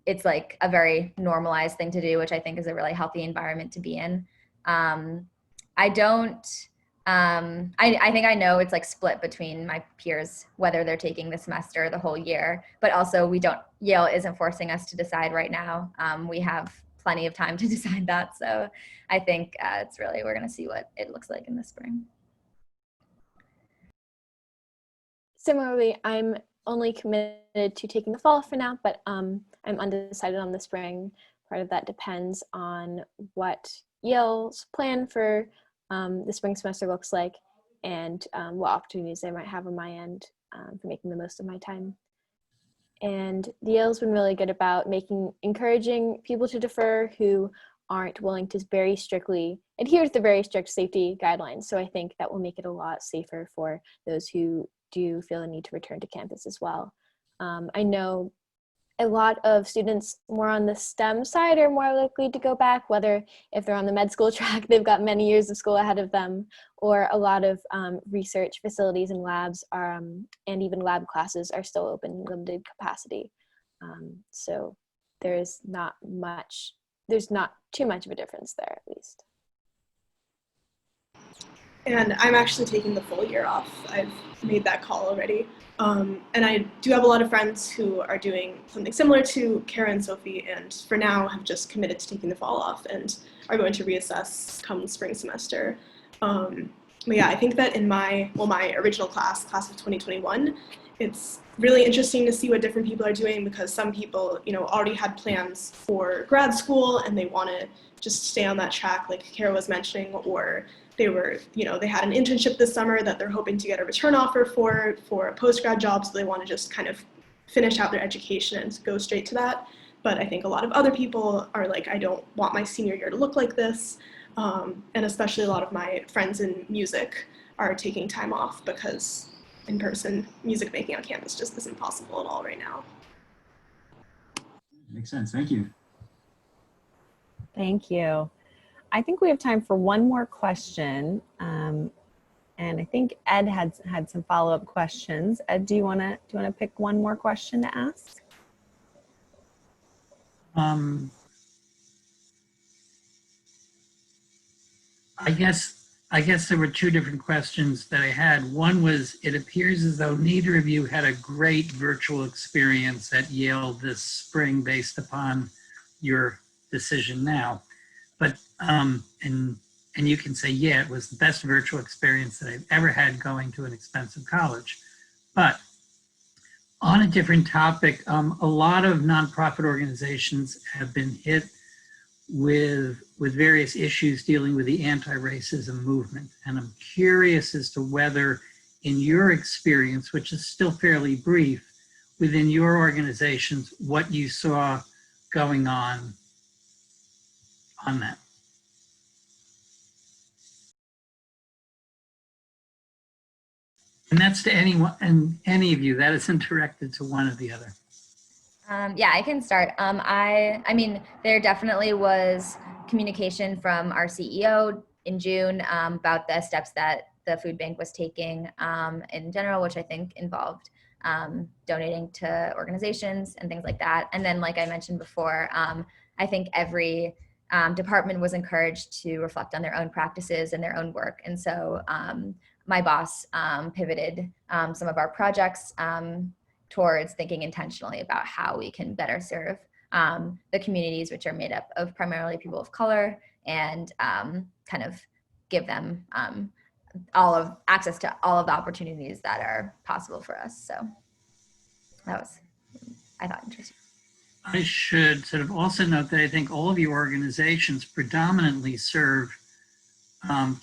it's like a very normalized thing to do, which I think is a really healthy environment to be in. I think I know it's like split between my peers, whether they're taking the semester or the whole year, but also Yale isn't forcing us to decide right now. We have plenty of time to decide that. So I think it's really, we're going to see what it looks like in the spring. Similarly, I'm only committed to taking the fall for now, but I'm undecided on the spring. Part of that depends on what Yale's plan for the spring semester looks like, and what opportunities I might have on my end for making the most of my time. And the Yale's been really good about encouraging people to defer who aren't willing to very strictly adhere to the very strict safety guidelines. So I think that will make it a lot safer for those who do feel the need to return to campus as well. I know a lot of students more on the STEM side are more likely to go back, whether if they're on the med school track, they've got many years of school ahead of them, or a lot of research facilities and labs are, and even lab classes are still open in limited capacity. So there's not too much of a difference there, at least. And I'm actually taking the full year off. I've made that call already. And I do have a lot of friends who are doing something similar to Kara and Sophie, and for now have just committed to taking the fall off and are going to reassess come spring semester. But yeah, I think that in my original class of 2021, it's really interesting to see what different people are doing, because some people, already had plans for grad school and they want to just stay on that track, like Kara was mentioning, or they were, they had an internship this summer that they're hoping to get a return offer for a post-grad job, so they want to just kind of finish out their education and go straight to that. But I think a lot of other people are like, I don't want my senior year to look like this. And especially a lot of my friends in music are taking time off because in-person music making on campus just isn't possible at all right now. Makes sense. Thank you. Thank you. I think we have time for one more question. And I think Ed had some follow-up questions. Ed, do you want to pick one more question to ask? I guess there were two different questions that I had. One was, it appears as though neither of you had a great virtual experience at Yale this spring based upon your decision now. But, and you can say, yeah, it was the best virtual experience that I've ever had going to an expensive college. But on a different topic, a lot of nonprofit organizations have been hit with various issues dealing with the anti-racism movement. And I'm curious as to whether in your experience, which is still fairly brief, within your organizations, what you saw going on that. And that's to anyone and any of you. That isn't directed to one or the other. Yeah, I can start. I mean, there definitely was communication from our CEO in June about the steps that the food bank was taking in general, which I think involved donating to organizations and things like that. And then, like I mentioned before, I think every department was encouraged to reflect on their own practices and their own work. And so my boss pivoted some of our projects towards thinking intentionally about how we can better serve the communities, which are made up of primarily people of color, and kind of give them access to all of the opportunities that are possible for us. So that was, I thought, interesting. I should sort of also note that I think all of your organizations predominantly serve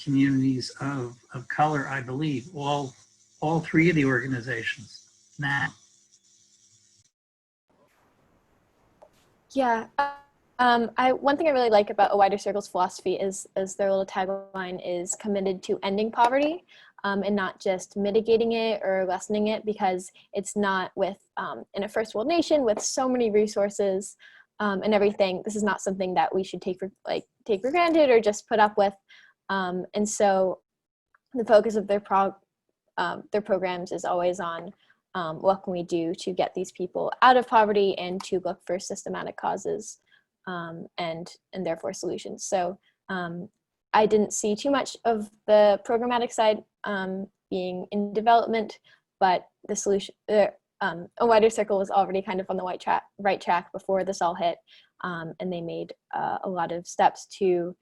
communities of color, I believe, all three of the organizations. Matt. Yeah, one thing I really like about A Wider Circle's philosophy is their little tagline is committed to ending poverty and not just mitigating it or lessening it, because it's not in a first world nation with so many resources and everything. This is not something that we should take for granted or just put up with. And so the focus of their programs is always on what can we do to get these people out of poverty and to look for systematic causes and therefore solutions. So I didn't see too much of the programmatic side being in development, but the solution, A Wider Circle was already kind of on the right track before this all hit, and they made a lot of steps to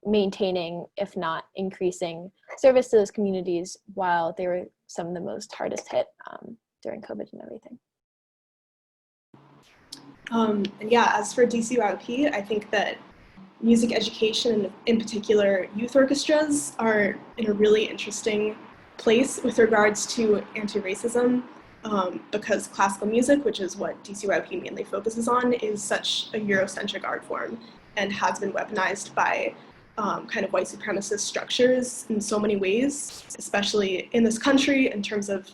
maintaining, if not increasing, service to those communities while they were some of the most hardest hit during COVID and everything. And yeah, as for DCYP, I think that music education, and in particular youth orchestras, are in a really interesting place with regards to anti-racism. because classical music, which is what DCYP mainly focuses on, is such a Eurocentric art form and has been weaponized by kind of white supremacist structures in so many ways, especially in this country in terms of,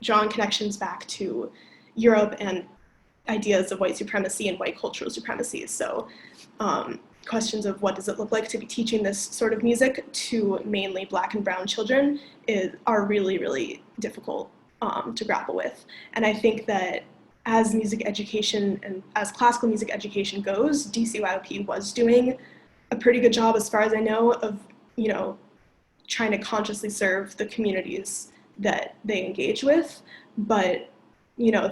drawing connections back to Europe and ideas of white supremacy and white cultural supremacy. So questions of what does it look like to be teaching this sort of music to mainly Black and brown children are really, really difficult to grapple with. And I think that as music education and as classical music education goes, DCYOP was doing a pretty good job, as far as I know, of trying to consciously serve the communities that they engage with. But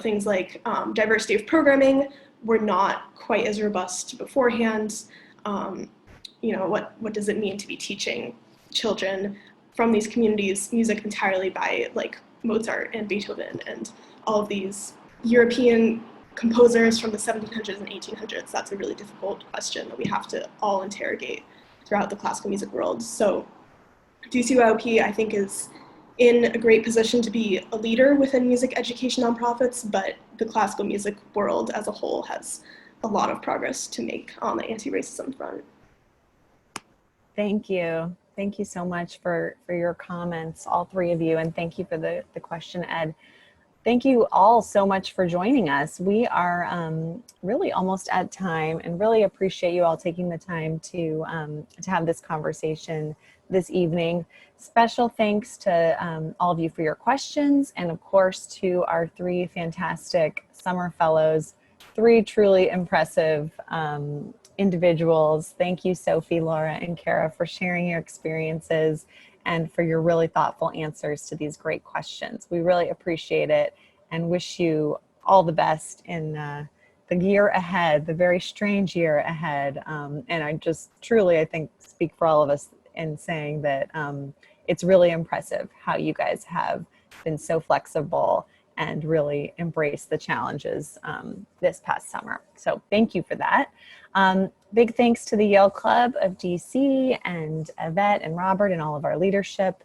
things like diversity of programming were not quite as robust beforehand. What does it mean to be teaching children from these communities music entirely by like Mozart and Beethoven and all of these European composers from the 1700s and 1800s? That's a really difficult question that we have to all interrogate throughout the classical music world. So DCYOP, I think, is in a great position to be a leader within music education nonprofits, but the classical music world as a whole has a lot of progress to make on the anti-racism front. Thank you. Thank you so much for your comments, all three of you, and thank you for the question, Ed. Thank you all so much for joining us. We are really almost at time and really appreciate you all taking the time to have this conversation this evening. Special thanks to all of you for your questions, and of course to our three fantastic summer fellows, three truly impressive individuals. Thank you, Sophie, Laura, and Kara, for sharing your experiences and for your really thoughtful answers to these great questions. We really appreciate it and wish you all the best in the year ahead, the very strange year ahead. And I just truly, I think, speak for all of us in saying that it's really impressive how you guys have been so flexible and really embraced the challenges this past summer. So thank you for that. Big thanks to the Yale Club of DC and Yvette and Robert and all of our leadership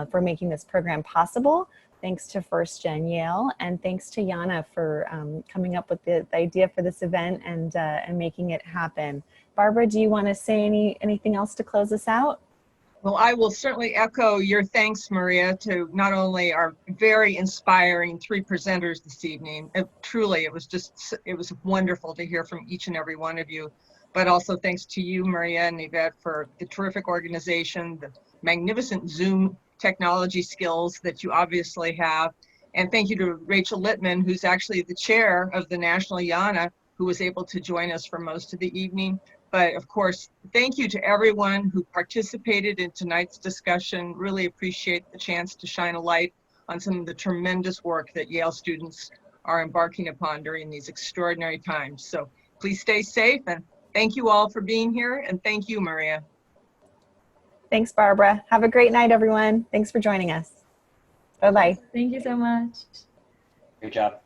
for making this program possible. Thanks to First Gen Yale, and thanks to Yana for coming up with the idea for this event and making it happen. Barbara, do you want to say anything else to close us out? Well, I will certainly echo your thanks, Maria, to not only our very inspiring three presenters this evening. Truly, it was wonderful to hear from each and every one of you. But also thanks to you, Maria and Yvette, for the terrific organization, the magnificent Zoom technology skills that you obviously have. And thank you to Rachel Littman, who's actually the chair of the National Yana, who was able to join us for most of the evening. But of course, thank you to everyone who participated in tonight's discussion. Really appreciate the chance to shine a light on some of the tremendous work that Yale students are embarking upon during these extraordinary times. So please stay safe, and thank you all for being here, and thank you, Maria. Thanks, Barbara. Have a great night, everyone. Thanks for joining us. Bye-bye. Thank you so much. Great job.